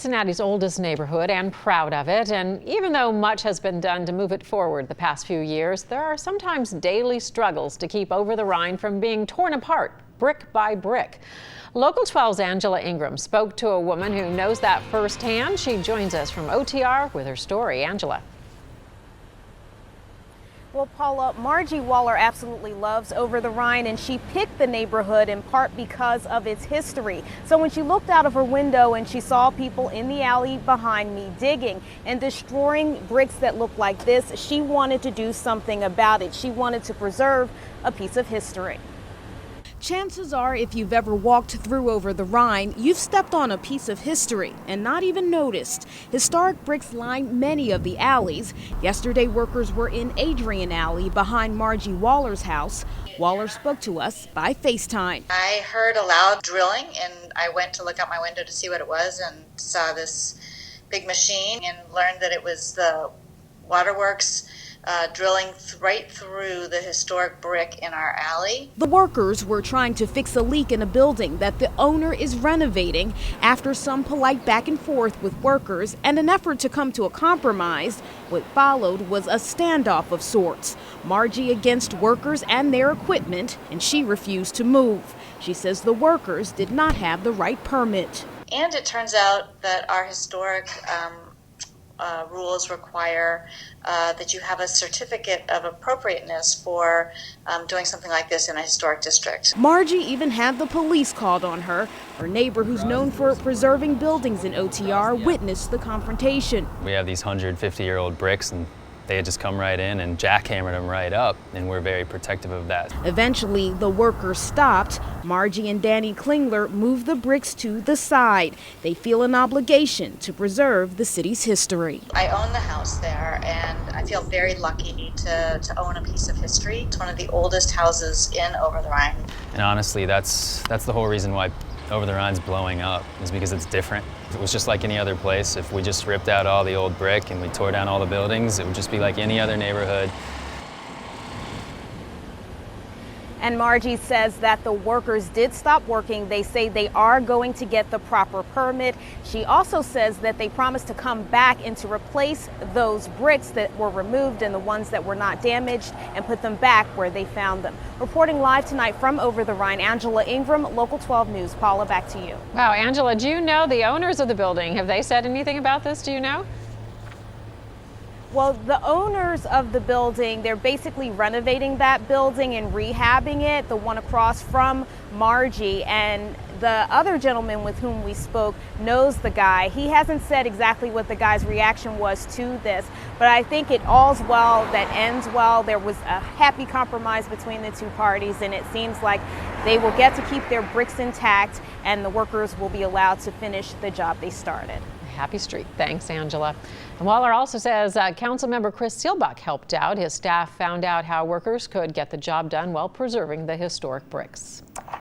Cincinnati's oldest neighborhood and proud of it. And even though much has been done to move it forward the past few years, there are sometimes daily struggles to keep Over-the-Rhine from being torn apart brick by brick. Local 12's Angela Ingram spoke to a woman who knows that firsthand. She joins us from OTR with her story. Angela. Well, Paula, Margy Waller absolutely loves Over-the-Rhine, and she picked the neighborhood in part because of its history. So when she looked out of her window and she saw people in the alley behind me digging and destroying bricks that looked like this, she wanted to do something about it. She wanted to preserve a piece of history. Chances are, if you've ever walked through Over-the-Rhine, you've stepped on a piece of history and not even noticed. Historic bricks line many of the alleys. Yesterday, workers were in Adrian Alley behind Margy Waller's house. Waller spoke to us by Facetime. I heard a loud drilling and I went to look out my window to see what it was and saw this big machine and learned that it was the waterworks drilling right through the historic brick in our alley. The workers were trying to fix a leak in a building that the owner is renovating. After some polite back and forth with workers and an effort to come to a compromise, what followed was a standoff of sorts. Margy against workers and their equipment, and she refused to move. She says the workers did not have the right permit. And it turns out that our historic rules require that you have a certificate of appropriateness for doing something like this in a historic district. Margy even had the police called on her. Her neighbor, who's known for preserving buildings in OTR, witnessed the confrontation. We have these 150-year-old bricks, and they had just come right in and jackhammered them right up, and we're very protective of that. Eventually, the workers stopped. Margy and Danny Klingler moved the bricks to the side. They feel an obligation to preserve the city's history. I own the house there, and I feel very lucky to own a piece of history. It's one of the oldest houses in Over-the-Rhine. And honestly, that's the whole reason why Over-the-Rhine's blowing up, is because it's different. If it was just like any other place, if we just ripped out all the old brick and we tore down all the buildings, it would just be like any other neighborhood. And Margy says that the workers did stop working. They say they are going to get the proper permit. She also says that they promised to come back and to replace those bricks that were removed and the ones that were not damaged and put them back where they found them. Reporting live tonight from Over-the-Rhine, Angela Ingram, Local 12 News. Paula, back to you. Wow, Angela, do you know the owners of the building? Have they said anything about this? Do you know? Well, the owners of the building, they're basically renovating that building and rehabbing it, the one across from Margy. And the other gentleman with whom we spoke knows the guy. He hasn't said exactly what the guy's reaction was to this, but I think it all's well that ends well. There was a happy compromise between the two parties, and it seems like they will get to keep their bricks intact and the workers will be allowed to finish the job they started. Happy street. Thanks, Angela. And Waller also says Councilmember Chris Seelbach helped out. His staff found out how workers could get the job done while preserving the historic bricks.